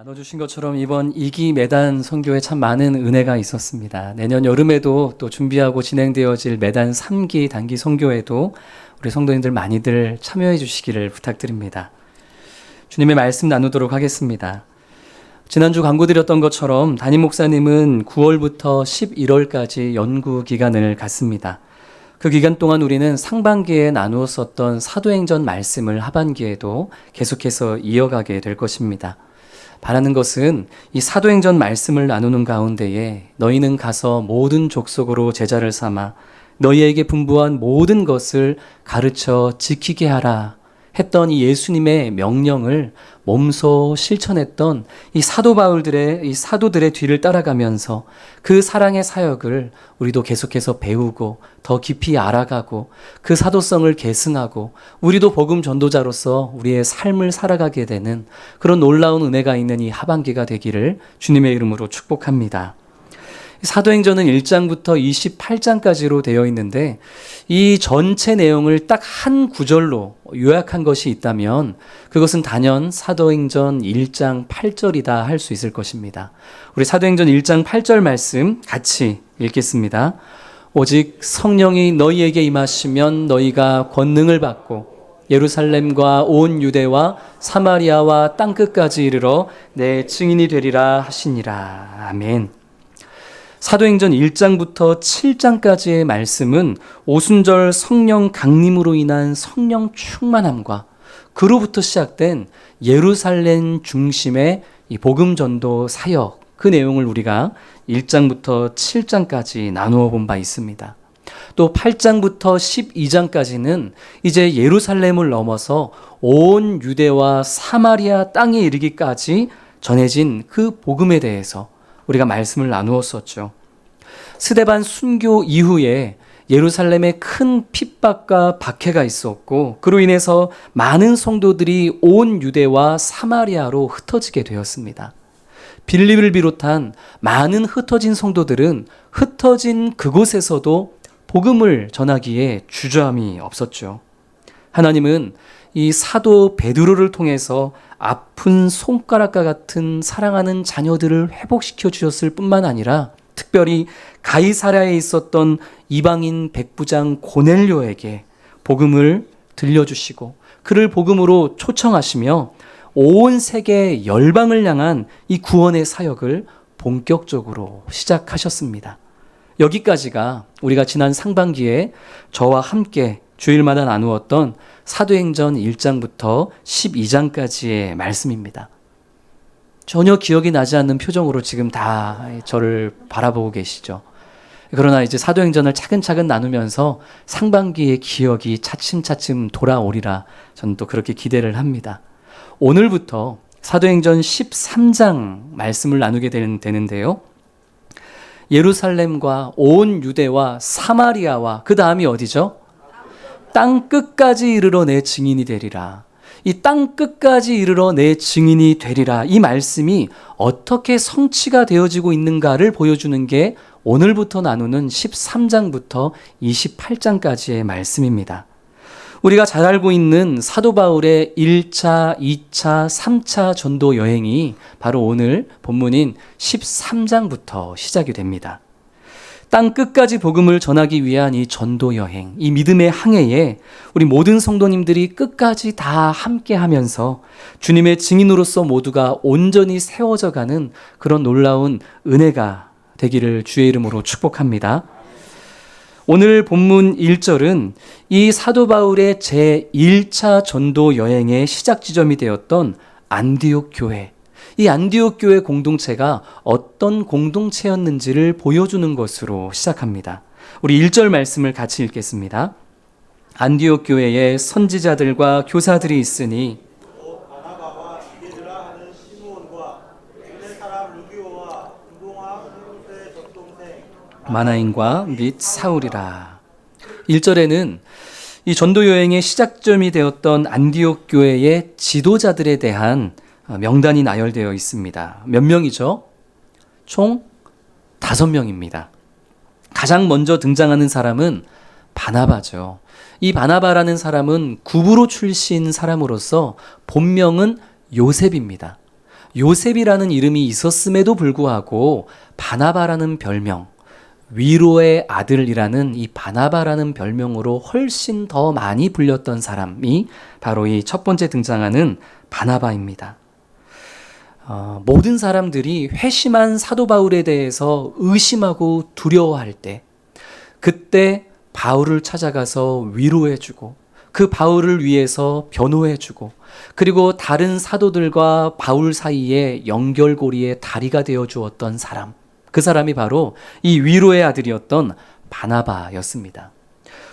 나눠주신 것처럼 이번 2기 매단 선교에 참 많은 은혜가 있었습니다. 내년 여름에도 또 준비하고 진행되어질 매단 3기 단기 선교에도 우리 성도님들 많이들 참여해 주시기를 부탁드립니다. 주님의 말씀 나누도록 하겠습니다. 지난주 광고 드렸던 것처럼 담임 목사님은 9월부터 11월까지 연구 기간을 갖습니다. 그 기간 동안 우리는 상반기에 나누었었던 사도행전 말씀을 하반기에도 계속해서 이어가게 될 것입니다. 바라는 것은 이 사도행전 말씀을 나누는 가운데에 너희는 가서 모든 족속으로 제자를 삼아 너희에게 분부한 모든 것을 가르쳐 지키게 하라 했던 이 예수님의 명령을 몸소 실천했던 이 사도들의 뒤를 따라가면서 그 사랑의 사역을 우리도 계속해서 배우고 더 깊이 알아가고 그 사도성을 계승하고 우리도 복음 전도자로서 우리의 삶을 살아가게 되는 그런 놀라운 은혜가 있는 이 하반기가 되기를 주님의 이름으로 축복합니다. 사도행전은 1장부터 28장까지로 되어 있는데 이 전체 내용을 딱 한 구절로 요약한 것이 있다면 그것은 단연 사도행전 1장 8절이다 할 수 있을 것입니다. 우리 사도행전 1장 8절 말씀 같이 읽겠습니다. 오직 성령이 너희에게 임하시면 너희가 권능을 받고 예루살렘과 온 유대와 사마리아와 땅끝까지 이르러 내 증인이 되리라 하시니라. 아멘. 사도행전 1장부터 7장까지의 말씀은 오순절 성령 강림으로 인한 성령 충만함과 그로부터 시작된 예루살렘 중심의 이 복음 전도 사역, 그 내용을 우리가 1장부터 7장까지 나누어 본 바 있습니다. 또 8장부터 12장까지는 이제 예루살렘을 넘어서 온 유대와 사마리아 땅에 이르기까지 전해진 그 복음에 대해서 우리가 말씀을 나누었었죠. 스데반 순교 이후에 예루살렘에 큰 핍박과 박해가 있었고 그로 인해서 많은 성도들이 온 유대와 사마리아로 흩어지게 되었습니다. 빌립을 비롯한 많은 흩어진 성도들은 흩어진 그곳에서도 복음을 전하기에 주저함이 없었죠. 하나님은 이 사도 베드로를 통해서 아픈 손가락과 같은 사랑하는 자녀들을 회복시켜 주셨을 뿐만 아니라 특별히 가이사랴에 있었던 이방인 백부장 고넬료에게 복음을 들려주시고 그를 복음으로 초청하시며 온 세계 열방을 향한 이 구원의 사역을 본격적으로 시작하셨습니다. 여기까지가 우리가 지난 상반기에 저와 함께 주일마다 나누었던 사도행전 1장부터 12장까지의 말씀입니다. 전혀 기억이 나지 않는 표정으로 지금 다 저를 바라보고 계시죠. 그러나 이제 사도행전을 차근차근 나누면서 상반기의 기억이 차츰차츰 돌아오리라 저는 또 그렇게 기대를 합니다. 오늘부터 사도행전 13장 말씀을 나누게 되는데요. 예루살렘과 온 유대와 사마리아와 그 다음이 어디죠? 땅 끝까지 이르러 내 증인이 되리라. 이 땅 끝까지 이르러 내 증인이 되리라. 이 말씀이 어떻게 성취가 되어지고 있는가를 보여주는 게 오늘부터 나누는 13장부터 28장까지의 말씀입니다. 우리가 잘 알고 있는 사도 바울의 1차, 2차, 3차 전도 여행이 바로 오늘 본문인 13장부터 시작이 됩니다. 땅 끝까지 복음을 전하기 위한 이 전도 여행, 이 믿음의 항해에 우리 모든 성도님들이 끝까지 다 함께 하면서 주님의 증인으로서 모두가 온전히 세워져 가는 그런 놀라운 은혜가 되기를 주의 이름으로 축복합니다. 오늘 본문 1절은 이 사도 바울의 제1차 전도 여행의 시작 지점이 되었던 안디옥 교회, 이 안디옥 교회 공동체가 어떤 공동체였는지를 보여주는 것으로 시작합니다. 우리 1절 말씀을 같이 읽겠습니다. 안디옥 교회에 선지자들과 교사들이 있으니 바나바와 디게르라 하는 시므온과 구레네 사람 루기오와 운동화 헤롯의 적동생 마나인과 및 사울이라. 1절에는 이 전도 여행의 시작점이 되었던 안디옥 교회의 지도자들에 대한 명단이 나열되어 있습니다. 몇 명이죠? 총 5명입니다. 가장 먼저 등장하는 사람은 바나바죠. 이 바나바라는 사람은 구브로 출신 사람으로서 본명은 요셉입니다. 요셉이라는 이름이 있었음에도 불구하고 바나바라는 별명, 위로의 아들이라는 이 바나바라는 별명으로 훨씬 더 많이 불렸던 사람이 바로 이 첫 번째 등장하는 바나바입니다. 모든 사람들이 회심한 사도 바울에 대해서 의심하고 두려워할 때, 그때 바울을 찾아가서 위로해주고 그 바울을 위해서 변호해주고, 그리고 다른 사도들과 바울 사이에 연결고리의 다리가 되어 주었던 사람, 그 사람이 바로 이 위로의 아들이었던 바나바였습니다.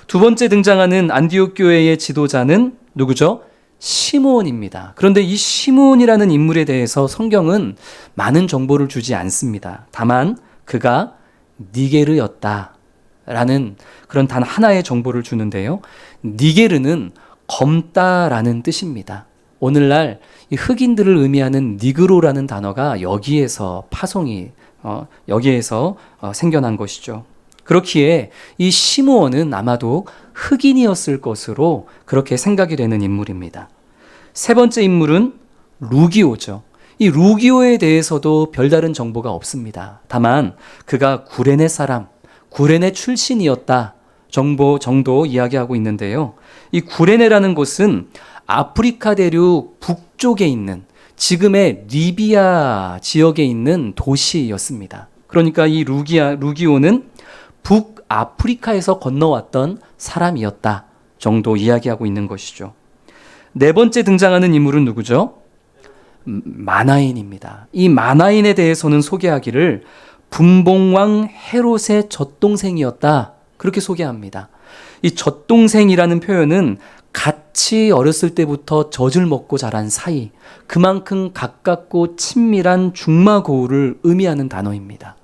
두 번째 등장하는 안디옥 교회의 지도자는 누구죠? 시므온입니다. 그런데 이 시므온이라는 인물에 대해서 성경은 많은 정보를 주지 않습니다. 다만 그가 니게르였다 라는 그런 단 하나의 정보를 주는데요. 니게르는 검다라는 뜻입니다. 오늘날 이 흑인들을 의미하는 니그로라는 단어가 여기에서 생겨난 것이죠. 그렇기에 이 시므온은 아마도 흑인이었을 것으로 그렇게 생각이 되는 인물입니다. 세 번째 인물은 루기오죠. 이 루기오에 대해서도 별다른 정보가 없습니다. 다만 그가 구레네 사람, 구레네 출신이었다 정도 이야기하고 있는데요. 이 구레네라는 곳은 아프리카 대륙 북쪽에 있는 지금의 리비아 지역에 있는 도시였습니다. 그러니까 이 루기오는 북아프리카에서 건너왔던 사람이었다 정도 이야기하고 있는 것이죠. 네 번째 등장하는 인물은 누구죠? 마나인입니다. 이 마나인에 대해서는 소개하기를 분봉왕 헤롯의 젖동생이었다 그렇게 소개합니다. 이 젖동생이라는 표현은 같이 어렸을 때부터 젖을 먹고 자란 사이, 그만큼 가깝고 친밀한 중마고우를 의미하는 단어입니다.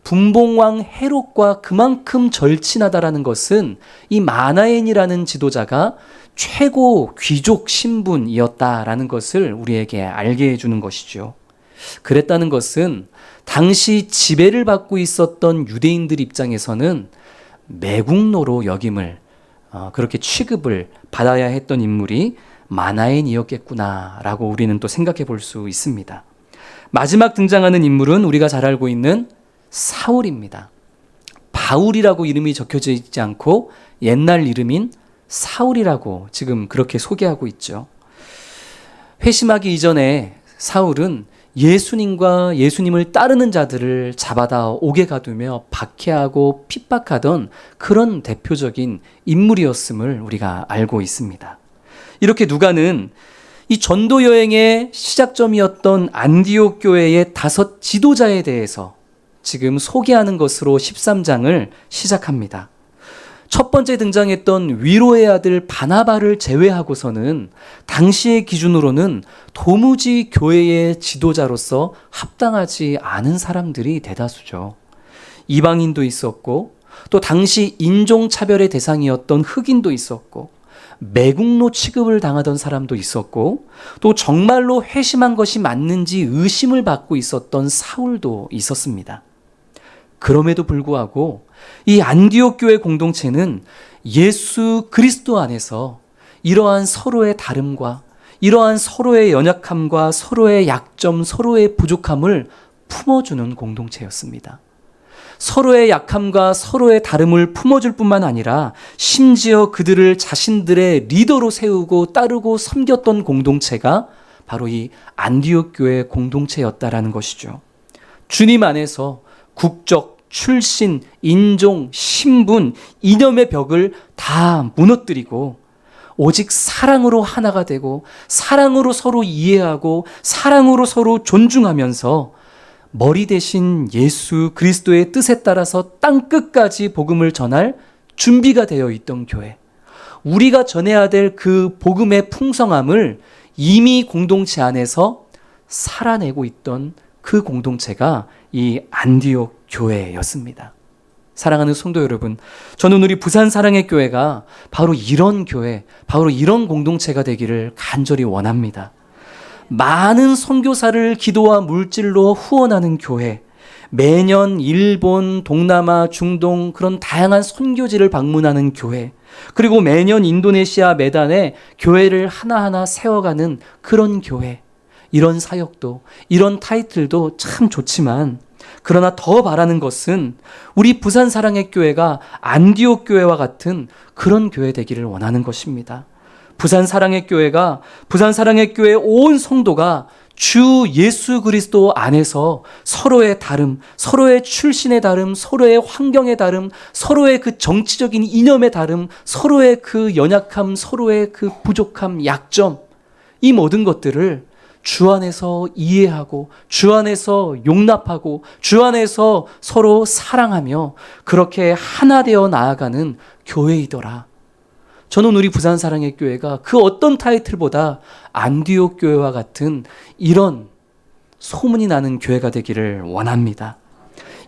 분봉왕 헤롯과 그만큼 절친하다라는 것은 이 마나엔이라는 지도자가 최고 귀족 신분이었다라는 것을 우리에게 알게 해주는 것이죠. 그랬다는 것은 당시 지배를 받고 있었던 유대인들 입장에서는 매국노로 역임을 그렇게 취급을 받아야 했던 인물이 마나엔이었겠구나라고 우리는 또 생각해 볼 수 있습니다. 마지막 등장하는 인물은 우리가 잘 알고 있는 사울입니다. 바울이라고 이름이 적혀져 있지 않고 옛날 이름인 사울이라고 지금 그렇게 소개하고 있죠. 회심하기 이전에 사울은 예수님과 예수님을 따르는 자들을 잡아다 옥에 가두며 박해하고 핍박하던 그런 대표적인 인물이었음을 우리가 알고 있습니다. 이렇게 누가는 이 전도 여행의 시작점이었던 안디옥 교회의 5 지도자에 대해서 지금 소개하는 것으로 13장을 시작합니다. 첫 번째 등장했던 위로의 아들 바나바를 제외하고서는 당시의 기준으로는 도무지 교회의 지도자로서 합당하지 않은 사람들이 대다수죠. 이방인도 있었고, 또 당시 인종차별의 대상이었던 흑인도 있었고, 매국노 취급을 당하던 사람도 있었고, 또 정말로 회심한 것이 맞는지 의심을 받고 있었던 사울도 있었습니다. 그럼에도 불구하고 이 안디옥 교회 공동체는 예수 그리스도 안에서 이러한 서로의 다름과 이러한 서로의 연약함과 서로의 약점, 서로의 부족함을 품어주는 공동체였습니다. 서로의 약함과 서로의 다름을 품어줄 뿐만 아니라 심지어 그들을 자신들의 리더로 세우고 따르고 섬겼던 공동체가 바로 이 안디옥 교회 공동체였다라는 것이죠. 주님 안에서 국적, 출신, 인종, 신분, 이념의 벽을 다 무너뜨리고 오직 사랑으로 하나가 되고 사랑으로 서로 이해하고 사랑으로 서로 존중하면서 머리 대신 예수 그리스도의 뜻에 따라서 땅 끝까지 복음을 전할 준비가 되어 있던 교회, 우리가 전해야 될 그 복음의 풍성함을 이미 공동체 안에서 살아내고 있던 그 공동체가 이 안디옥 교회였습니다. 사랑하는 성도 여러분, 저는 우리 부산 사랑의 교회가 바로 이런 교회, 바로 이런 공동체가 되기를 간절히 원합니다. 많은 선교사를 기도와 물질로 후원하는 교회, 매년 일본, 동남아, 중동 그런 다양한 선교지를 방문하는 교회, 그리고 매년 인도네시아 메단에 교회를 하나하나 세워가는 그런 교회, 이런 사역도, 이런 타이틀도 참 좋지만, 그러나 더 바라는 것은 우리 부산 사랑의 교회가 안디옥 교회와 같은 그런 교회 되기를 원하는 것입니다. 부산 사랑의 교회가, 부산 사랑의 교회 온 성도가 주 예수 그리스도 안에서 서로의 다름, 서로의 출신의 다름, 서로의 환경의 다름, 서로의 그 정치적인 이념의 다름, 서로의 그 연약함, 서로의 그 부족함, 약점, 이 모든 것들을 주 안에서 이해하고 주 안에서 용납하고 주 안에서 서로 사랑하며 그렇게 하나 되어 나아가는 교회이더라. 저는 우리 부산 사랑의 교회가 그 어떤 타이틀보다 안디옥 교회와 같은 이런 소문이 나는 교회가 되기를 원합니다.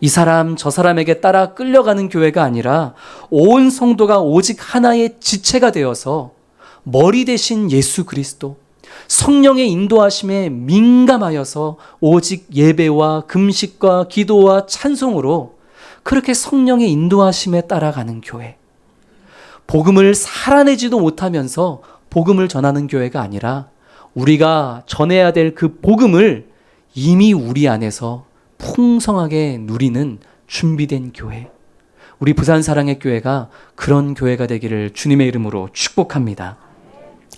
이 사람 저 사람에게 따라 끌려가는 교회가 아니라 온 성도가 오직 하나의 지체가 되어서 머리 대신 예수 그리스도, 성령의 인도하심에 민감하여서 오직 예배와 금식과 기도와 찬송으로 그렇게 성령의 인도하심에 따라가는 교회. 복음을 살아내지도 못하면서 복음을 전하는 교회가 아니라 우리가 전해야 될 그 복음을 이미 우리 안에서 풍성하게 누리는 준비된 교회. 우리 부산 사랑의 교회가 그런 교회가 되기를 주님의 이름으로 축복합니다.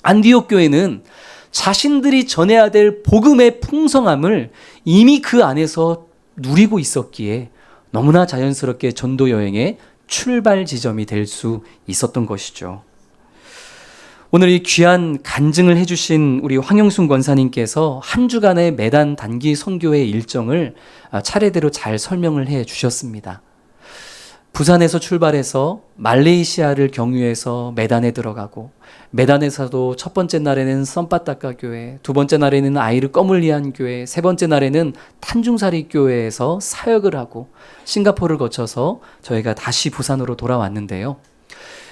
안디옥 교회는 자신들이 전해야 될 복음의 풍성함을 이미 그 안에서 누리고 있었기에 너무나 자연스럽게 전도 여행의 출발 지점이 될 수 있었던 것이죠. 오늘 이 귀한 간증을 해주신 우리 황영순 권사님께서 한 주간의 매단 단기 선교회 일정을 차례대로 잘 설명을 해 주셨습니다. 부산에서 출발해서 말레이시아를 경유해서 메단에 들어가고, 메단에서도 첫 번째 날에는 썸바따카 교회, 두 번째 날에는 아이르 꺼물리안 교회, 세 번째 날에는 탄중사리 교회에서 사역을 하고 싱가포르를 거쳐서 저희가 다시 부산으로 돌아왔는데요.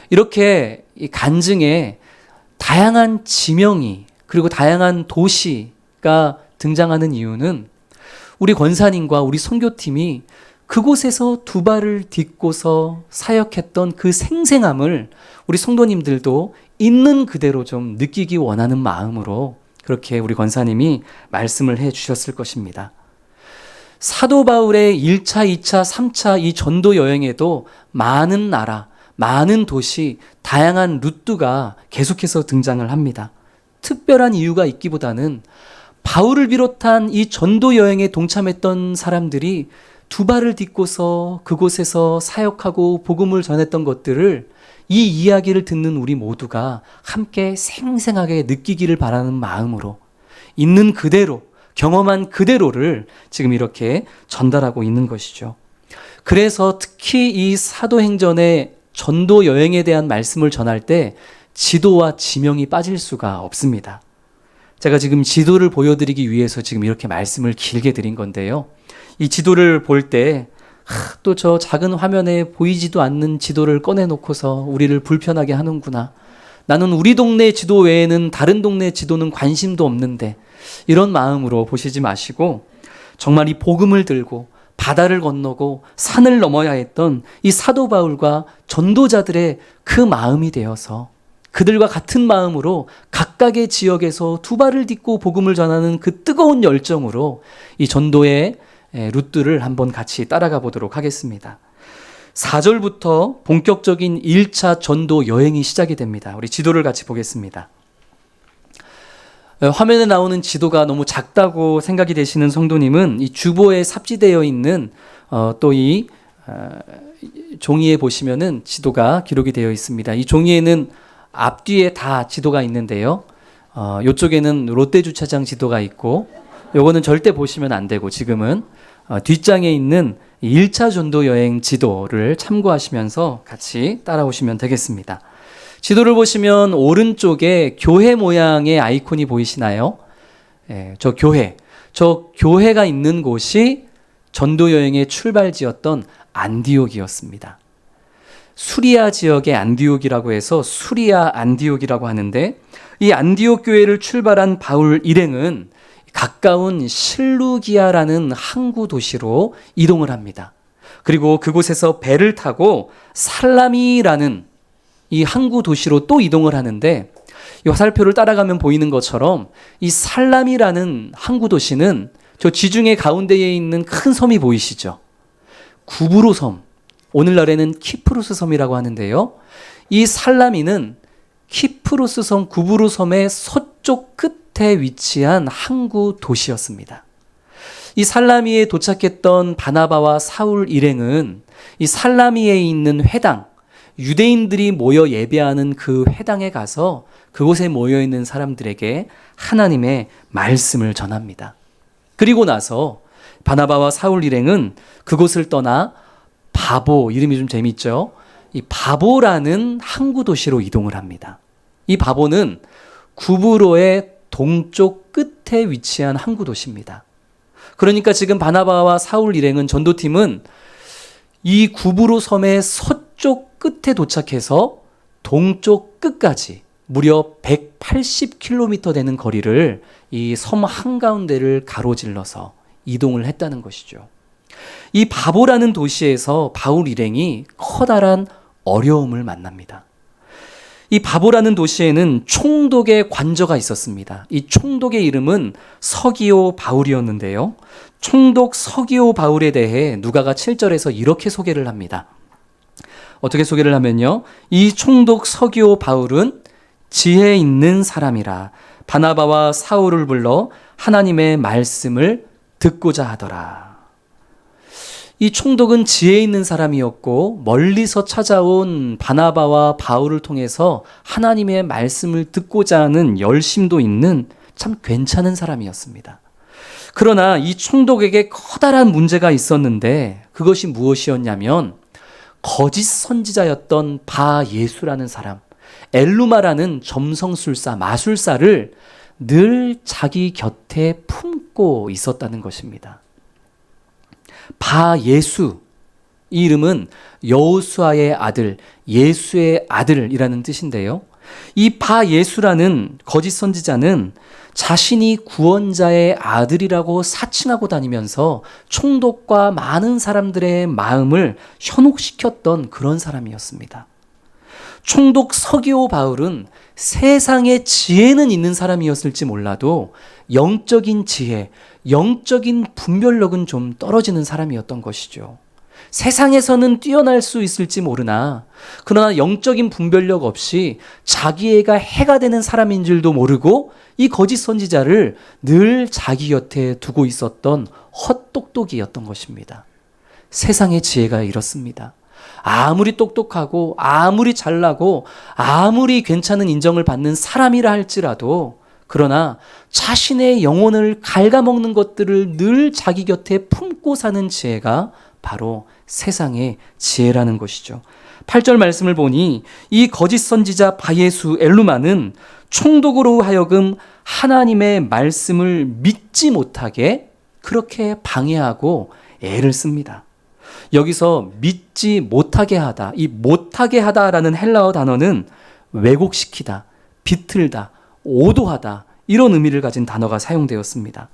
이렇게 이 간증에 다양한 지명이 그리고 다양한 도시가 등장하는 이유는 우리 권사님과 우리 선교팀이 그곳에서 두 발을 딛고서 사역했던 그 생생함을 우리 성도님들도 있는 그대로 좀 느끼기 원하는 마음으로 그렇게 우리 권사님이 말씀을 해 주셨을 것입니다. 사도 바울의 1차, 2차, 3차 이 전도 여행에도 많은 나라, 많은 도시, 다양한 루트가 계속해서 등장을 합니다. 특별한 이유가 있기보다는 바울을 비롯한 이 전도 여행에 동참했던 사람들이 두 발을 딛고서 그곳에서 사역하고 복음을 전했던 것들을 이 이야기를 듣는 우리 모두가 함께 생생하게 느끼기를 바라는 마음으로 있는 그대로 경험한 그대로를 지금 이렇게 전달하고 있는 것이죠. 그래서 특히 이 사도행전의 전도 여행에 대한 말씀을 전할 때 지도와 지명이 빠질 수가 없습니다. 제가 지금 지도를 보여드리기 위해서 지금 이렇게 말씀을 길게 드린 건데요. 이 지도를 볼 때 또 저 작은 화면에 보이지도 않는 지도를 꺼내놓고서 우리를 불편하게 하는구나. 나는 우리 동네 지도 외에는 다른 동네 지도는 관심도 없는데, 이런 마음으로 보시지 마시고 정말 이 복음을 들고 바다를 건너고 산을 넘어야 했던 이 사도 바울과 전도자들의 그 마음이 되어서 그들과 같은 마음으로 각각의 지역에서 두 발을 딛고 복음을 전하는 그 뜨거운 열정으로 이 전도의 루트를 한번 같이 따라가 보도록 하겠습니다. 4절부터 본격적인 1차 전도 여행이 시작이 됩니다. 우리 지도를 같이 보겠습니다. 화면에 나오는 지도가 너무 작다고 생각이 되시는 성도님은 이 주보에 삽지되어 있는 또 이 종이에 보시면은 지도가 기록이 되어 있습니다. 이 종이에는 앞뒤에 다 지도가 있는데요. 이쪽에는 롯데주차장 지도가 있고, 요거는 절대 보시면 안 되고 지금은 뒷장에 있는 1차 전도 여행 지도를 참고하시면서 같이 따라오시면 되겠습니다. 지도를 보시면 오른쪽에 교회 모양의 아이콘이 보이시나요? 저 교회가 있는 곳이 전도 여행의 출발지였던 안디옥이었습니다. 수리아 지역의 안디옥이라고 해서 수리아 안디옥이라고 하는데, 이 안디옥 교회를 출발한 바울 일행은 가까운 실루기아라는 항구 도시로 이동을 합니다. 그리고 그곳에서 배를 타고 살라미라는 이 항구 도시로 또 이동을 하는데, 이 화살표를 따라가면 보이는 것처럼 이 살람이라는 항구 도시는 저 지중해 가운데에 있는 큰 섬이 보이시죠? 구브로 섬, 오늘날에는 키프로스 섬이라고 하는데요. 이 살라미는 키프로스 섬, 구브로 섬의 서쪽 끝에 위치한 항구 도시였습니다. 이 살라미에 도착했던 바나바와 사울 일행은 이 살라미에 있는 회당, 유대인들이 모여 예배하는 그 회당에 가서 그곳에 모여 있는 사람들에게 하나님의 말씀을 전합니다. 그리고 나서 바나바와 사울 일행은 그곳을 떠나 바보, 이름이 좀 재밌죠? 이 바보라는 항구 도시로 이동을 합니다. 이 바보는 구브로의 동쪽 끝에 위치한 항구 도시입니다. 그러니까 지금 바나바와 사울 일행은 전도팀은 이 구브로 섬의 서쪽 끝에 도착해서 동쪽 끝까지 무려 180km 되는 거리를 이 섬 한가운데를 가로질러서 이동을 했다는 것이죠. 이 바보라는 도시에서 바울 일행이 커다란 어려움을 만납니다. 이 바보라는 도시에는 총독의 관저가 있었습니다. 이 총독의 이름은 서기오 바울이었는데요. 총독 서기오 바울에 대해 누가가 7절에서 이렇게 소개를 합니다. 어떻게 소개를 하면요. 이 총독 서기오 바울은 지혜 있는 사람이라 바나바와 사울을 불러 하나님의 말씀을 듣고자 하더라. 이 총독은 지혜 있는 사람이었고 멀리서 찾아온 바나바와 바울을 통해서 하나님의 말씀을 듣고자 하는 열심도 있는 참 괜찮은 사람이었습니다. 그러나 이 총독에게 커다란 문제가 있었는데 그것이 무엇이었냐면 거짓 선지자였던 바예수라는 사람, 엘루마라는 점성술사, 마술사를 늘 자기 곁에 품고 있었다는 것입니다. 바예수, 이 이름은 여호수아의 아들, 예수의 아들이라는 뜻인데요. 이 바예수라는 거짓 선지자는 자신이 구원자의 아들이라고 사칭하고 다니면서 총독과 많은 사람들의 마음을 현혹시켰던 그런 사람이었습니다. 총독 서기오 바울은 세상에 지혜는 있는 사람이었을지 몰라도 영적인 지혜, 영적인 분별력은 좀 떨어지는 사람이었던 것이죠. 세상에서는 뛰어날 수 있을지 모르나 그러나 영적인 분별력 없이 자기애가 해가 되는 사람인 줄도 모르고 이 거짓 선지자를 늘 자기 곁에 두고 있었던 헛똑똑이였던 것입니다. 세상의 지혜가 이렇습니다. 아무리 똑똑하고 아무리 잘나고 아무리 괜찮은 인정을 받는 사람이라 할지라도 그러나 자신의 영혼을 갉아먹는 것들을 늘 자기 곁에 품고 사는 지혜가 바로 세상의 지혜라는 것이죠. 8절 말씀을 보니 이 거짓 선지자 바예수 엘루마는 총독으로 하여금 하나님의 말씀을 믿지 못하게 그렇게 방해하고 애를 씁니다. 여기서 믿지 못하게 하다, 이 못하게 하다라는 헬라어 단어는 왜곡시키다, 비틀다, 오도하다 이런 의미를 가진 단어가 사용되었습니다.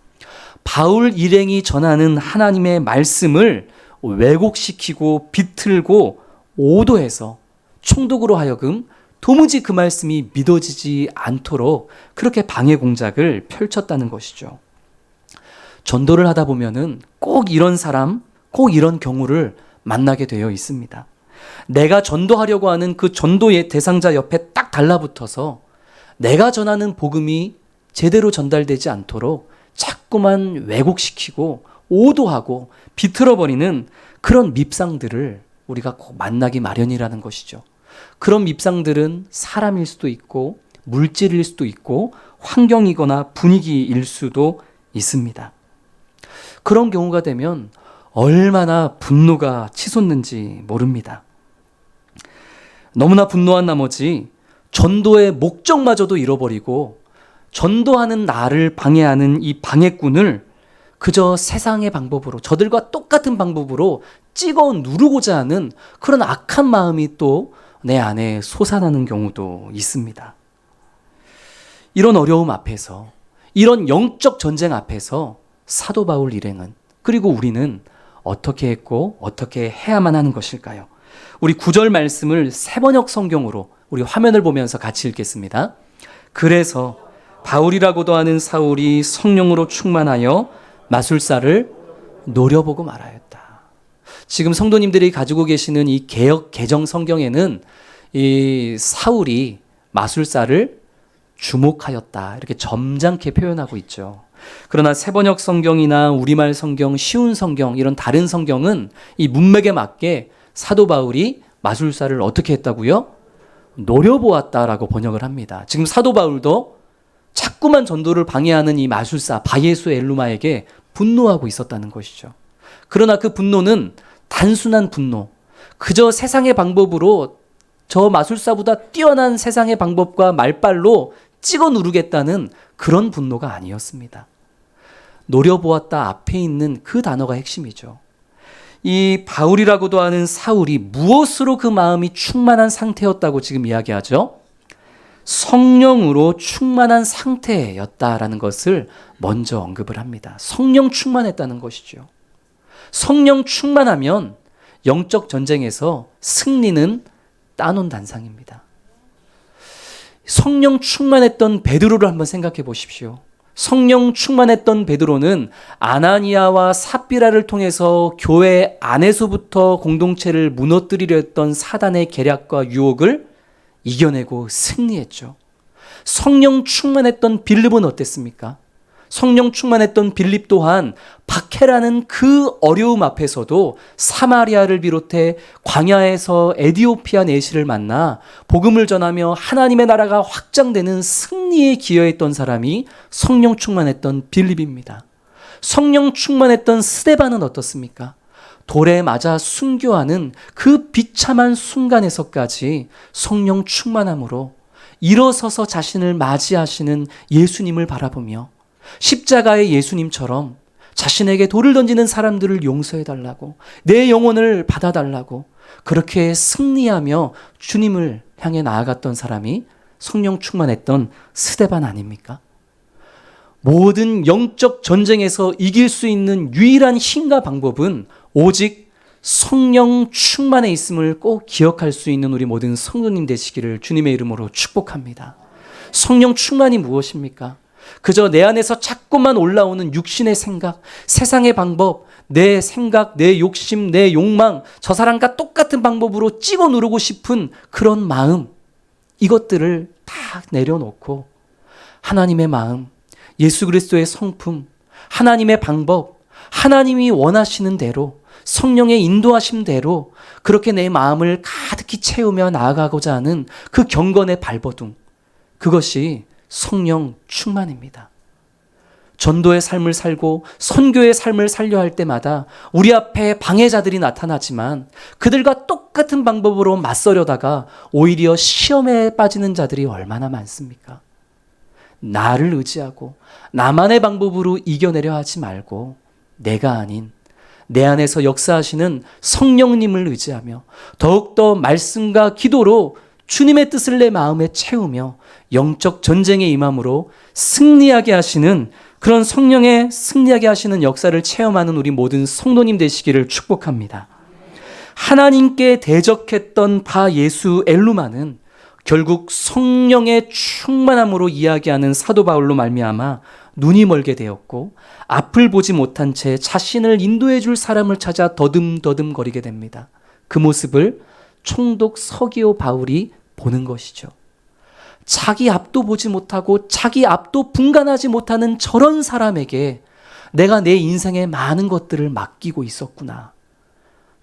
바울 일행이 전하는 하나님의 말씀을 왜곡시키고 비틀고 오도해서 총독으로 하여금 도무지 그 말씀이 믿어지지 않도록 그렇게 방해 공작을 펼쳤다는 것이죠. 전도를 하다 보면은 꼭 이런 사람, 꼭 이런 경우를 만나게 되어 있습니다. 내가 전도하려고 하는 그 전도의 대상자 옆에 딱 달라붙어서 내가 전하는 복음이 제대로 전달되지 않도록 자꾸만 왜곡시키고 오도하고 비틀어버리는 그런 밉상들을 우리가 꼭 만나기 마련이라는 것이죠. 그런 밉상들은 사람일 수도 있고 물질일 수도 있고 환경이거나 분위기일 수도 있습니다. 그런 경우가 되면 얼마나 분노가 치솟는지 모릅니다. 너무나 분노한 나머지 전도의 목적마저도 잃어버리고 전도하는 나를 방해하는 이 방해꾼을 그저 세상의 방법으로 저들과 똑같은 방법으로 찍어 누르고자 하는 그런 악한 마음이 또 내 안에 솟아나는 경우도 있습니다. 이런 어려움 앞에서 이런 영적 전쟁 앞에서 사도 바울 일행은 그리고 우리는 어떻게 했고 어떻게 해야만 하는 것일까요? 우리 9절 말씀을 세번역 성경으로 우리 화면을 보면서 같이 읽겠습니다. 그래서 바울이라고도 하는 사울이 성령으로 충만하여 마술사를 노려보고 말하였다. 지금 성도님들이 가지고 계시는 이 개역 개정 성경에는 이 사울이 마술사를 주목하였다 이렇게 점잖게 표현하고 있죠. 그러나 세번역 성경이나 우리말 성경, 쉬운 성경 이런 다른 성경은 이 문맥에 맞게 사도 바울이 마술사를 어떻게 했다고요? 노려보았다라고 번역을 합니다. 지금 사도 바울도 자꾸만 전도를 방해하는 이 마술사 바예수 엘루마에게 분노하고 있었다는 것이죠. 그러나 그 분노는 단순한 분노, 그저 세상의 방법으로 저 마술사보다 뛰어난 세상의 방법과 말빨로 찍어 누르겠다는 그런 분노가 아니었습니다. 노려보았다 앞에 있는 그 단어가 핵심이죠. 이 바울이라고도 하는 사울이 무엇으로 그 마음이 충만한 상태였다고 지금 이야기하죠? 성령으로 충만한 상태였다라는 것을 먼저 언급을 합니다. 성령 충만했다는 것이죠. 성령 충만하면 영적 전쟁에서 승리는 따논단상입니다. 성령 충만했던 베드로를 한번 생각해 보십시오. 성령 충만했던 베드로는 아나니아와 삽비라를 통해서 교회 안에서부터 공동체를 무너뜨리려 했던 사단의 계략과 유혹을 이겨내고 승리했죠. 성령 충만했던 빌립은 어땠습니까? 성령 충만했던 빌립 또한 박해라는 그 어려움 앞에서도 사마리아를 비롯해 광야에서 에디오피아 내시를 만나 복음을 전하며 하나님의 나라가 확장되는 승리에 기여했던 사람이 성령 충만했던 빌립입니다. 성령 충만했던 스데반은 어떻습니까? 돌에 맞아 순교하는 그 비참한 순간에서까지 성령 충만함으로 일어서서 자신을 맞이하시는 예수님을 바라보며 십자가의 예수님처럼 자신에게 돌을 던지는 사람들을 용서해달라고, 내 영혼을 받아달라고 그렇게 승리하며 주님을 향해 나아갔던 사람이 성령 충만했던 스데반 아닙니까? 모든 영적 전쟁에서 이길 수 있는 유일한 힘과 방법은 오직 성령 충만에 있음을 꼭 기억할 수 있는 우리 모든 성도님 되시기를 주님의 이름으로 축복합니다. 성령 충만이 무엇입니까? 그저 내 안에서 자꾸만 올라오는 육신의 생각, 세상의 방법, 내 생각, 내 욕심, 내 욕망, 저 사람과 똑같은 방법으로 찍어 누르고 싶은 그런 마음, 이것들을 다 내려놓고 하나님의 마음, 예수 그리스도의 성품, 하나님의 방법, 하나님이 원하시는 대로 성령의 인도하심 대로 그렇게 내 마음을 가득히 채우며 나아가고자 하는 그 경건의 발버둥, 그것이 성령 충만입니다. 전도의 삶을 살고 선교의 삶을 살려 할 때마다 우리 앞에 방해자들이 나타나지만 그들과 똑같은 방법으로 맞서려다가 오히려 시험에 빠지는 자들이 얼마나 많습니까? 나를 의지하고 나만의 방법으로 이겨내려 하지 말고 내가 아닌 내 안에서 역사하시는 성령님을 의지하며 더욱더 말씀과 기도로 주님의 뜻을 내 마음에 채우며 영적 전쟁에 임함으로 승리하게 하시는 그런 성령의 승리하게 하시는 역사를 체험하는 우리 모든 성도님 되시기를 축복합니다. 하나님께 대적했던 바 예수 엘루마는 결국 성령의 충만함으로 이야기하는 사도 바울로 말미암아 눈이 멀게 되었고 앞을 보지 못한 채 자신을 인도해 줄 사람을 찾아 더듬더듬 거리게 됩니다. 그 모습을 총독 서기오 바울이 보는 것이죠. 자기 앞도 보지 못하고 자기 앞도 분간하지 못하는 저런 사람에게 내가 내 인생의 많은 것들을 맡기고 있었구나.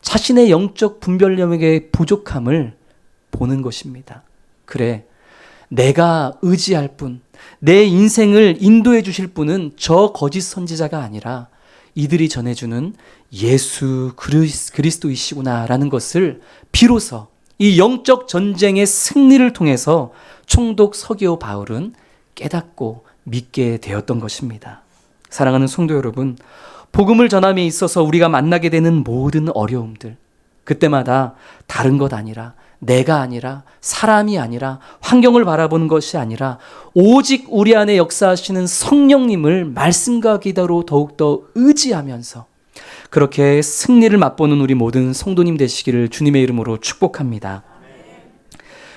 자신의 영적 분별력의 부족함을 보는 것입니다. 그래, 내가 의지할 분, 내 인생을 인도해 주실 분은 저 거짓 선지자가 아니라 이들이 전해주는 예수 그리스도이시구나라는 것을 비로소 이 영적 전쟁의 승리를 통해서 총독 서기오 바울은 깨닫고 믿게 되었던 것입니다. 사랑하는 성도 여러분, 복음을 전함에 있어서 우리가 만나게 되는 모든 어려움들, 그때마다 다른 것 아니라 내가 아니라 사람이 아니라 환경을 바라보는 것이 아니라 오직 우리 안에 역사하시는 성령님을 말씀과 기도로 더욱더 의지하면서 그렇게 승리를 맛보는 우리 모든 성도님 되시기를 주님의 이름으로 축복합니다.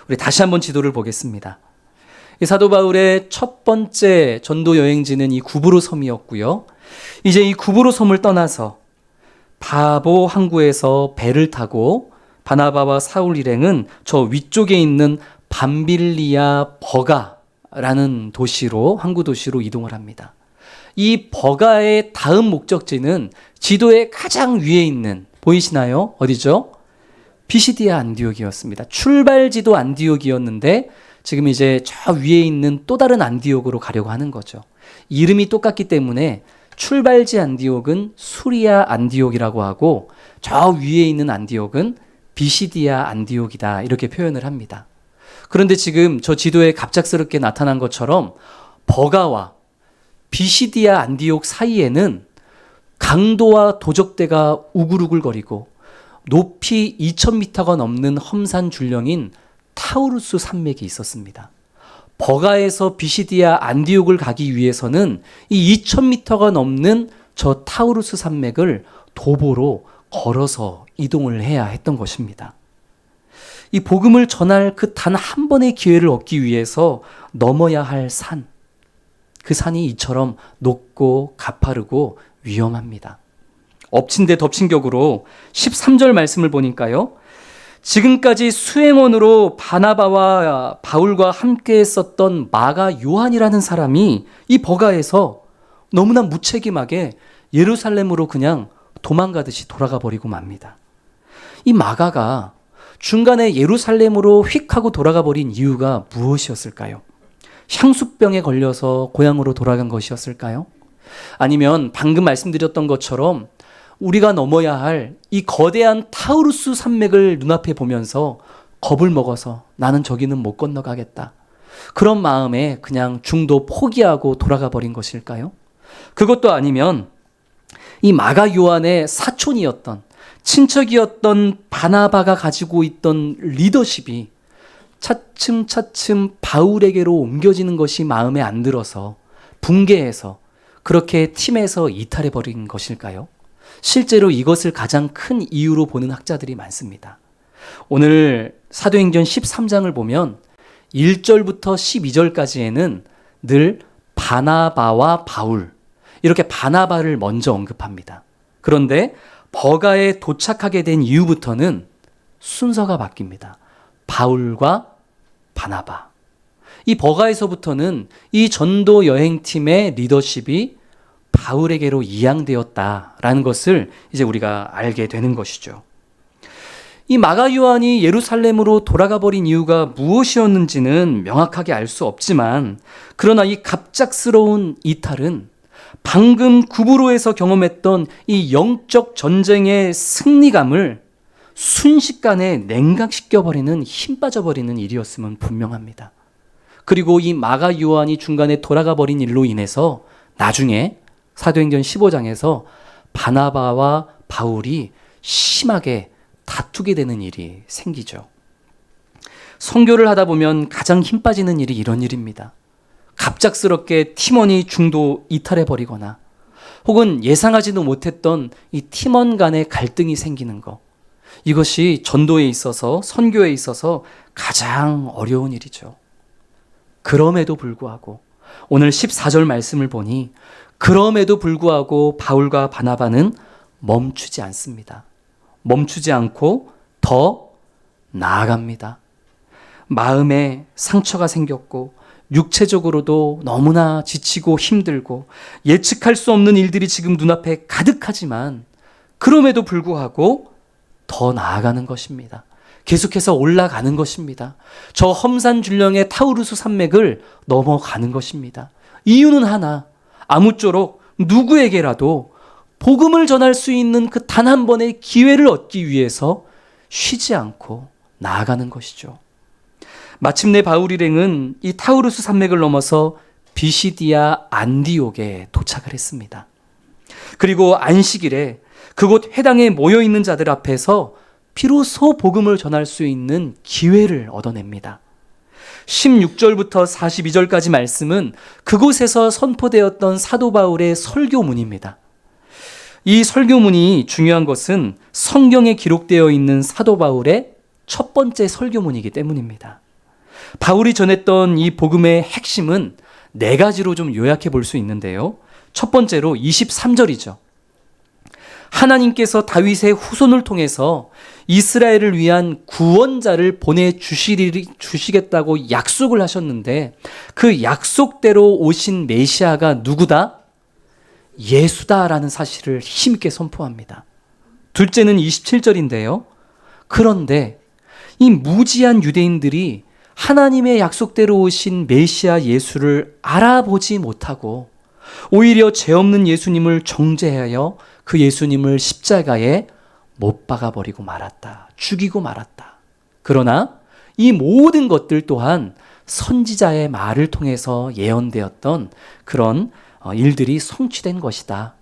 우리 다시 한번 지도를 보겠습니다. 이 사도 바울의 첫 번째 전도 여행지는 이 구브로 섬이었고요. 이제 이 구브로 섬을 떠나서 바보 항구에서 배를 타고 바나바와 사울 일행은 저 위쪽에 있는 밤빌리아 버가라는 도시로, 항구 도시로 이동을 합니다. 이 버가의 다음 목적지는 지도의 가장 위에 있는, 보이시나요? 어디죠? 피시디아 안디옥이었습니다. 출발지도 안디옥이었는데 지금 이제 저 위에 있는 또 다른 안디옥으로 가려고 하는 거죠. 이름이 똑같기 때문에 출발지 안디옥은 수리아 안디옥이라고 하고 저 위에 있는 안디옥은 비시디아 안디옥이다, 이렇게 표현을 합니다. 그런데 지금 저 지도에 갑작스럽게 나타난 것처럼 버가와 비시디아 안디옥 사이에는 강도와 도적대가 우글우글거리고 높이 2000m가 넘는 험산 줄령인 타우루스 산맥이 있었습니다. 버가에서 비시디아 안디옥을 가기 위해서는 이 2000m가 넘는 저 타우루스 산맥을 도보로 걸어서 이동을 해야 했던 것입니다. 이 복음을 전할 그 단 한 번의 기회를 얻기 위해서 넘어야 할 산, 그 산이 이처럼 높고 가파르고 위험합니다. 엎친 데 덮친 격으로 13절 말씀을 보니까요, 지금까지 수행원으로 바나바와 바울과 함께 했었던 마가 요한이라는 사람이 이 버가에서 너무나 무책임하게 예루살렘으로 그냥 도망가듯이 돌아가 버리고 맙니다. 이 마가가 중간에 예루살렘으로 휙 하고 돌아가 버린 이유가 무엇이었을까요? 향수병에 걸려서 고향으로 돌아간 것이었을까요? 아니면 방금 말씀드렸던 것처럼 우리가 넘어야 할 이 거대한 타우루스 산맥을 눈앞에 보면서 겁을 먹어서 나는 저기는 못 건너가겠다, 그런 마음에 그냥 중도 포기하고 돌아가 버린 것일까요? 그것도 아니면 이 마가 요한의 사촌이었던, 친척이었던 바나바가 가지고 있던 리더십이 차츰차츰 바울에게로 옮겨지는 것이 마음에 안 들어서 붕괴해서 그렇게 팀에서 이탈해 버린 것일까요? 실제로 이것을 가장 큰 이유로 보는 학자들이 많습니다. 오늘 사도행전 13장을 보면 1절부터 12절까지에는 늘 바나바와 바울, 이렇게 바나바를 먼저 언급합니다. 그런데 버가에 도착하게 된 이후부터는 순서가 바뀝니다. 바울과 바나바. 이 버가에서부터는 이 전도 여행팀의 리더십이 바울에게로 이양되었다라는 것을 이제 우리가 알게 되는 것이죠. 이 마가 요한이 예루살렘으로 돌아가 버린 이유가 무엇이었는지는 명확하게 알 수 없지만, 그러나 이 갑작스러운 이탈은 방금 구브로에서 경험했던 이 영적 전쟁의 승리감을 순식간에 냉각시켜버리는, 힘 빠져버리는 일이었음은 분명합니다. 그리고 이 마가 요한이 중간에 돌아가 버린 일로 인해서 나중에 사도행전 15장에서 바나바와 바울이 심하게 다투게 되는 일이 생기죠. 선교를 하다 보면 가장 힘 빠지는 일이 이런 일입니다. 갑작스럽게 팀원이 중도 이탈해버리거나 혹은 예상하지도 못했던 이 팀원 간의 갈등이 생기는 것. 이것이 전도에 있어서, 선교에 있어서 가장 어려운 일이죠. 그럼에도 불구하고 오늘 14절 말씀을 보니 그럼에도 불구하고 바울과 바나바는 멈추지 않습니다. 멈추지 않고 더 나아갑니다. 마음에 상처가 생겼고 육체적으로도 너무나 지치고 힘들고 예측할 수 없는 일들이 지금 눈앞에 가득하지만 그럼에도 불구하고 더 나아가는 것입니다. 계속해서 올라가는 것입니다. 저 험산 줄령의 타우루스 산맥을 넘어가는 것입니다. 이유는 하나, 아무쪼록 누구에게라도 복음을 전할 수 있는 그 단 한 번의 기회를 얻기 위해서 쉬지 않고 나아가는 것이죠. 마침내 바울 일행은 이 타우루스 산맥을 넘어서 비시디아 안디옥에 도착을 했습니다. 그리고 안식일에 그곳 회당에 모여있는 자들 앞에서 비로소 복음을 전할 수 있는 기회를 얻어냅니다. 16절부터 42절까지 말씀은 그곳에서 선포되었던 사도 바울의 설교문입니다. 이 설교문이 중요한 것은 성경에 기록되어 있는 사도 바울의 첫 번째 설교문이기 때문입니다. 바울이 전했던 이 복음의 핵심은 네 가지로 좀 요약해 볼 수 있는데요. 첫 번째로 23절이죠. 하나님께서 다윗의 후손을 통해서 이스라엘을 위한 구원자를 보내주시겠다고 약속을 하셨는데 그 약속대로 오신 메시아가 누구다? 예수다라는 사실을 힘있게 선포합니다. 둘째는 27절인데요. 그런데 이 무지한 유대인들이 하나님의 약속대로 오신 메시아 예수를 알아보지 못하고 오히려 죄 없는 예수님을 정죄하여 그 예수님을 십자가에 못 박아버리고 말았다. 죽이고 말았다. 그러나 이 모든 것들 또한 선지자의 말을 통해서 예언되었던 그런 일들이 성취된 것이다.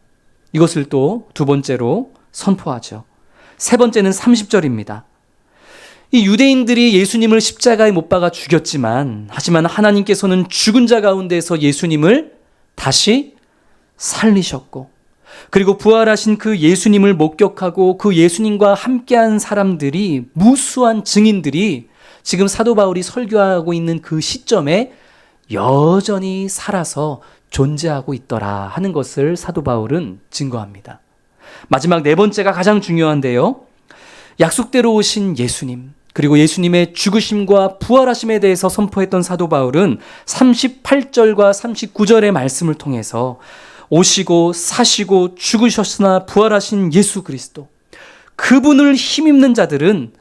이것을 또 두 번째로 선포하죠. 세 번째는 30절입니다. 이 유대인들이 예수님을 십자가에 못 박아 죽였지만 하지만 하나님께서는 죽은 자 가운데서 예수님을 다시 살리셨고 그리고 부활하신 그 예수님을 목격하고 그 예수님과 함께한 사람들이 무수한 증인들이 지금 사도 바울이 설교하고 있는 그 시점에 여전히 살아서 존재하고 있더라 하는 것을 사도 바울은 증거합니다. 마지막 네 번째가 가장 중요한데요. 약속대로 오신 예수님 그리고 예수님의 죽으심과 부활하심에 대해서 선포했던 사도 바울은 38절과 39절의 말씀을 통해서 오시고 사시고 죽으셨으나 부활하신 예수 그리스도 그분을 힘입는 자들은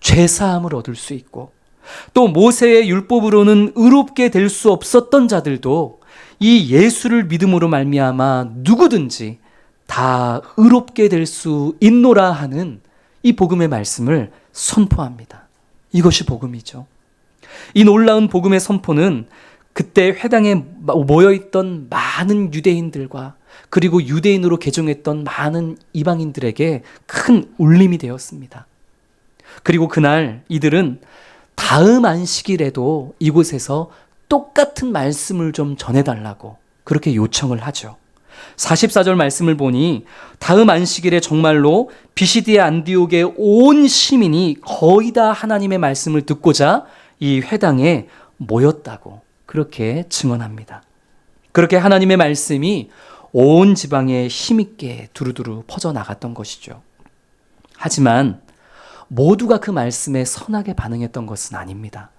죄사함을 얻을 수 있고 또 모세의 율법으로는 의롭게 될 수 없었던 자들도 이 예수를 믿음으로 말미암아 누구든지 다 의롭게 될 수 있노라 하는 이 복음의 말씀을 선포합니다. 이것이 복음이죠. 이 놀라운 복음의 선포는 그때 회당에 모여있던 많은 유대인들과 그리고 유대인으로 개종했던 많은 이방인들에게 큰 울림이 되었습니다. 그리고 그날 이들은 다음 안식일에도 이곳에서 똑같은 말씀을 좀 전해달라고 그렇게 요청을 하죠. 44절 말씀을 보니 다음 안식일에 정말로 비시디아 안디옥의 온 시민이 거의 다 하나님의 말씀을 듣고자 이 회당에 모였다고 그렇게 증언합니다. 그렇게 하나님의 말씀이 온 지방에 힘있게 두루두루 퍼져나갔던 것이죠. 하지만 모두가 그 말씀에 선하게 반응했던 것은 아닙니다.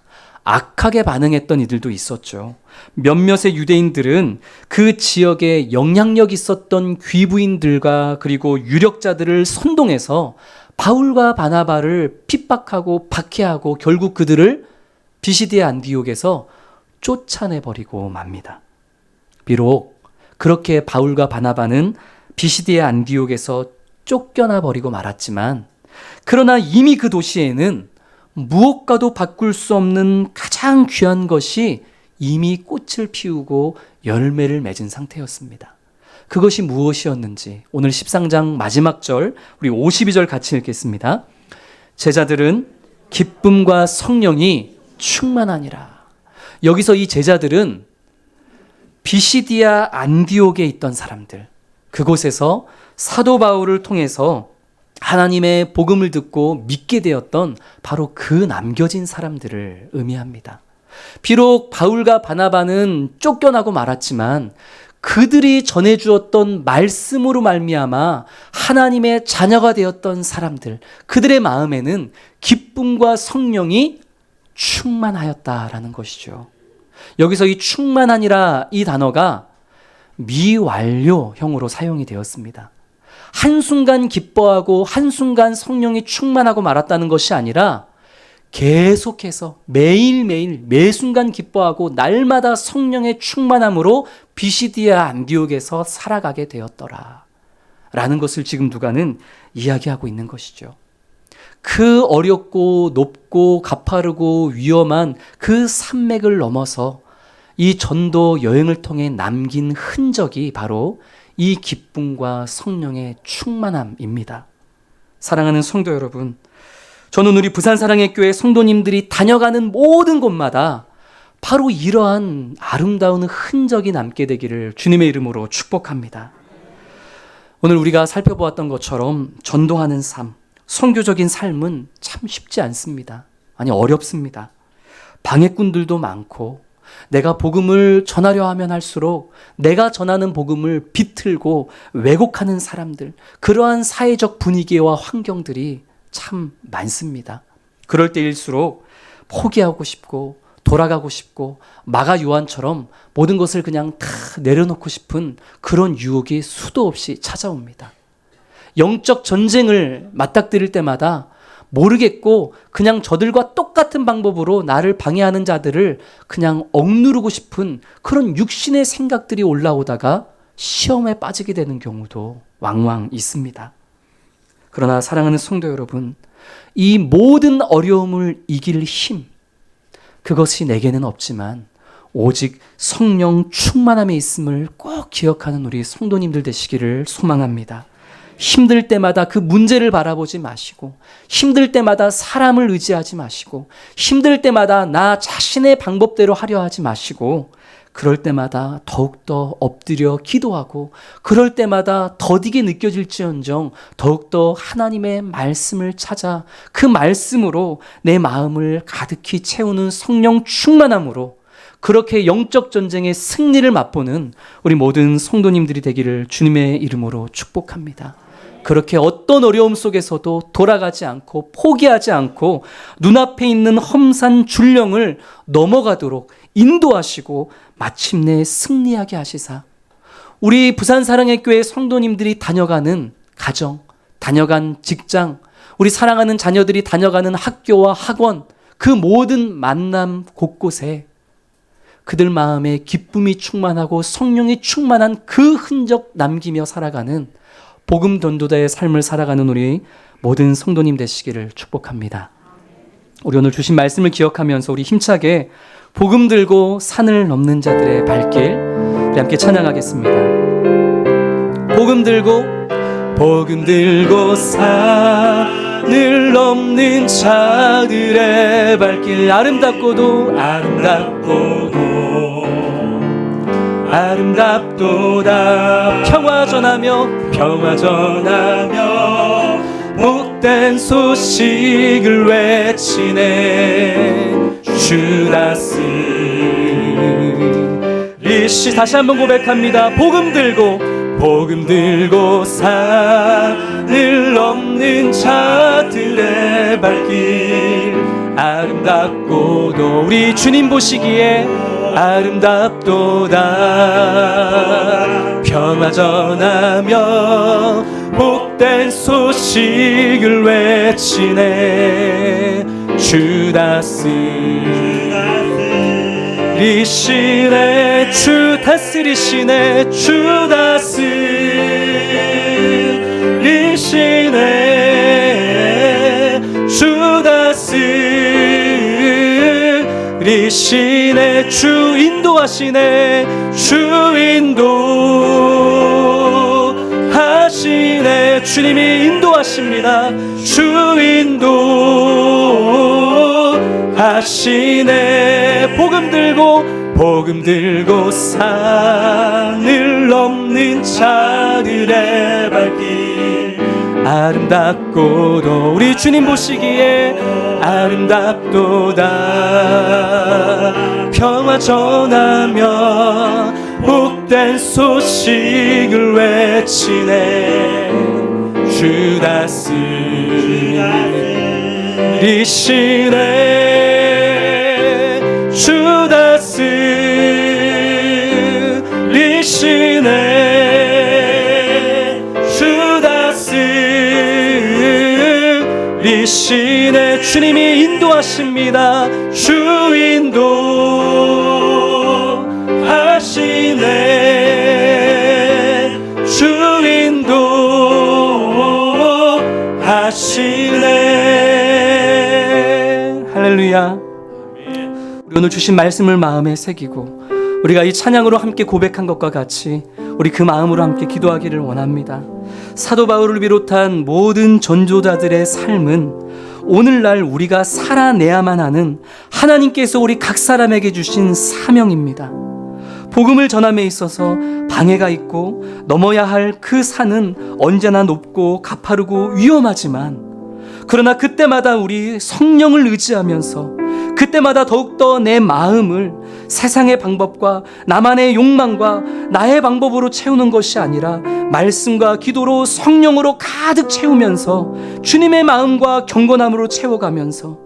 악하게 반응했던 이들도 있었죠. 몇몇의 유대인들은 그 지역에 영향력 있었던 귀부인들과 그리고 유력자들을 선동해서 바울과 바나바를 핍박하고 박해하고 결국 그들을 비시디아 안디옥에서 쫓아내버리고 맙니다. 비록 그렇게 바울과 바나바는 비시디아 안디옥에서 쫓겨나 버리고 말았지만 그러나 이미 그 도시에는 무엇과도 바꿀 수 없는 가장 귀한 것이 이미 꽃을 피우고 열매를 맺은 상태였습니다. 그것이 무엇이었는지 오늘 13장 마지막 절 우리 52절 같이 읽겠습니다. 제자들은 기쁨과 성령이 충만하니라. 여기서 이 제자들은 비시디아 안디옥에 있던 사람들, 그곳에서 사도 바울을 통해서 하나님의 복음을 듣고 믿게 되었던 바로 그 남겨진 사람들을 의미합니다. 비록 바울과 바나바는 쫓겨나고 말았지만 그들이 전해주었던 말씀으로 말미암아 하나님의 자녀가 되었던 사람들, 그들의 마음에는 기쁨과 성령이 충만하였다라는 것이죠. 여기서 이 충만하니라 이 단어가 미완료형으로 사용이 되었습니다. 한순간 기뻐하고 한순간 성령이 충만하고 말았다는 것이 아니라 계속해서 매일매일 매순간 기뻐하고 날마다 성령의 충만함으로 비시디아 안디옥에서 살아가게 되었더라 라는 것을 지금 누가는 이야기하고 있는 것이죠. 그 어렵고 높고 가파르고 위험한 그 산맥을 넘어서 이 전도 여행을 통해 남긴 흔적이 바로 이 기쁨과 성령의 충만함입니다. 사랑하는 성도 여러분, 저는 우리 부산사랑의교회 성도님들이 다녀가는 모든 곳마다 바로 이러한 아름다운 흔적이 남게 되기를 주님의 이름으로 축복합니다. 오늘 우리가 살펴보았던 것처럼 전도하는 삶, 선교적인 삶은 참 쉽지 않습니다. 아니 어렵습니다. 방해꾼들도 많고, 내가 복음을 전하려 하면 할수록 내가 전하는 복음을 비틀고 왜곡하는 사람들, 그러한 사회적 분위기와 환경들이 참 많습니다. 그럴 때일수록 포기하고 싶고 돌아가고 싶고 마가 요한처럼 모든 것을 그냥 다 내려놓고 싶은 그런 유혹이 수도 없이 찾아옵니다. 영적 전쟁을 맞닥뜨릴 때마다 모르겠고 그냥 저들과 똑같은 방법으로 나를 방해하는 자들을 그냥 억누르고 싶은 그런 육신의 생각들이 올라오다가 시험에 빠지게 되는 경우도 왕왕 있습니다. 그러나 사랑하는 성도 여러분, 이 모든 어려움을 이길 힘, 그것이 내게는 없지만 오직 성령 충만함에 있음을 꼭 기억하는 우리 성도님들 되시기를 소망합니다. 힘들 때마다 그 문제를 바라보지 마시고, 힘들 때마다 사람을 의지하지 마시고, 힘들 때마다 나 자신의 방법대로 하려 하지 마시고, 그럴 때마다 더욱더 엎드려 기도하고, 그럴 때마다 더디게 느껴질지언정 더욱더 하나님의 말씀을 찾아 그 말씀으로 내 마음을 가득히 채우는 성령 충만함으로 그렇게 영적 전쟁의 승리를 맛보는 우리 모든 성도님들이 되기를 주님의 이름으로 축복합니다. 그렇게 어떤 어려움 속에서도 돌아가지 않고 포기하지 않고 눈앞에 있는 험산 줄령을 넘어가도록 인도하시고 마침내 승리하게 하시사 우리 부산 사랑의 교회 성도님들이 다녀가는 가정, 다녀간 직장, 우리 사랑하는 자녀들이 다녀가는 학교와 학원, 그 모든 만남 곳곳에 그들 마음에 기쁨이 충만하고 성령이 충만한 그 흔적 남기며 살아가는 복음 전도자의 삶을 살아가는 우리 모든 성도님 되시기를 축복합니다. 우리 오늘 주신 말씀을 기억하면서 우리 힘차게 복음 들고 산을 넘는 자들의 발길 우리 함께 찬양하겠습니다. 복음 들고 산을 넘는 자들의 발길 아름답도다 평화 전하며 복된 소식을 외치네 주다스 리시 다시 한번 고백합니다. 복음 들고 산을 넘는 자들의 발길 아름답고도 우리 주님 보시기에 아름답도다 평화 전하며 복된 소식을 외치네 주다스 리시네 주다스 리시네 주다스 리시네 주다스 리시네 주 인도하시네 주 인도하시네 주님이 인도하십니다. 주 인도하시네 복음 들고 산을 넘는 자들의 발길 아름답고도 우리 주님 보시기에 아름답도다 평화 전하며 복된 소식을 외치네 주다스 리시네 주다스 리시네 주다스 리시네 주님이 인도하십니다. 주 인도하시네 주 인도하시네 할렐루야. 우리 오늘 주신 말씀을 마음에 새기고 우리가 이 찬양으로 함께 고백한 것과 같이 우리 그 마음으로 함께 기도하기를 원합니다. 사도 바울을 비롯한 모든 전도자들의 삶은 오늘날 우리가 살아내야만 하는 하나님께서 우리 각 사람에게 주신 사명입니다. 복음을 전함에 있어서 방해가 있고 넘어야 할 그 산은 언제나 높고 가파르고 위험하지만 그러나 그때마다 우리 성령을 의지하면서 그때마다 더욱더 내 마음을 세상의 방법과 나만의 욕망과 나의 방법으로 채우는 것이 아니라 말씀과 기도로 성령으로 가득 채우면서 주님의 마음과 경건함으로 채워가면서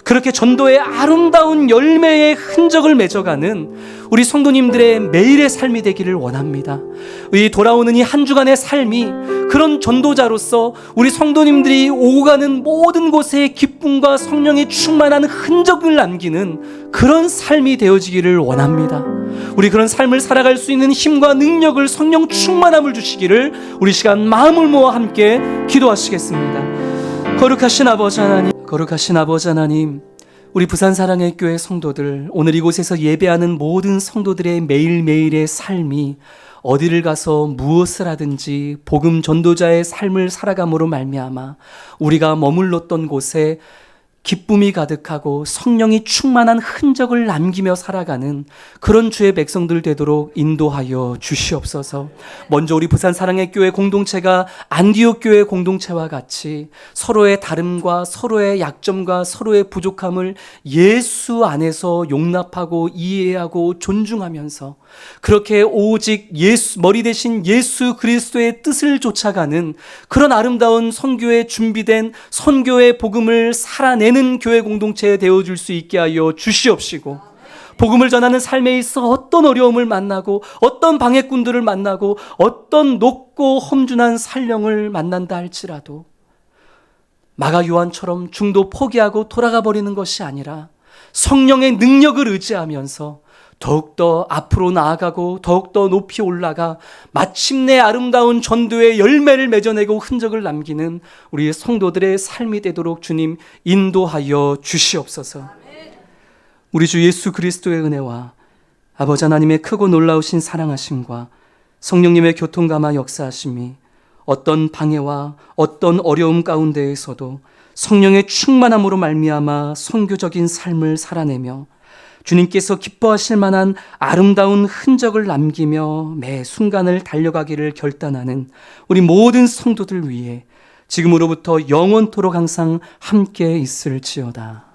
그렇게 전도의 아름다운 열매의 흔적을 맺어가는 우리 성도님들의 매일의 삶이 되기를 원합니다. 이 돌아오는 이 한 주간의 삶이 그런 전도자로서 우리 성도님들이 오고 가는 모든 곳에 기쁨과 성령의 충만한 흔적을 남기는 그런 삶이 되어지기를 원합니다. 우리 그런 삶을 살아갈 수 있는 힘과 능력을, 성령 충만함을 주시기를 우리 시간 마음을 모아 함께 기도하시겠습니다. 거룩하신 아버지 하나님, 거룩하신 아버지 하나님, 우리 부산 사랑의 교회 성도들, 오늘 이곳에서 예배하는 모든 성도들의 매일매일의 삶이 어디를 가서 무엇을 하든지 복음 전도자의 삶을 살아감으로 말미암아 우리가 머물렀던 곳에 기쁨이 가득하고 성령이 충만한 흔적을 남기며 살아가는 그런 주의 백성들 되도록 인도하여 주시옵소서. 먼저 우리 부산 사랑의 교회 공동체가 안디옥 교회 공동체와 같이 서로의 다름과 서로의 약점과 서로의 부족함을 예수 안에서 용납하고 이해하고 존중하면서 그렇게 오직 예수, 머리 대신 예수 그리스도의 뜻을 쫓아가는 그런 아름다운 선교에 준비된 선교의 복음을 살아내는 교회 공동체에 되어줄 수 있게 하여 주시옵시고, 복음을 전하는 삶에 있어 어떤 어려움을 만나고 어떤 방해꾼들을 만나고 어떤 높고 험준한 산령을 만난다 할지라도 마가 요한처럼 중도 포기하고 돌아가 버리는 것이 아니라 성령의 능력을 의지하면서 더욱더 앞으로 나아가고 더욱더 높이 올라가 마침내 아름다운 전도의 열매를 맺어내고 흔적을 남기는 우리 성도들의 삶이 되도록 주님 인도하여 주시옵소서. 우리 주 예수 그리스도의 은혜와 아버지 하나님의 크고 놀라우신 사랑하심과 성령님의 교통감화 역사하심이 어떤 방해와 어떤 어려움 가운데에서도 성령의 충만함으로 말미암아 선교적인 삶을 살아내며 주님께서 기뻐하실 만한 아름다운 흔적을 남기며 매 순간을 달려가기를 결단하는 우리 모든 성도들 위해 지금으로부터 영원토록 항상 함께 있을지어다.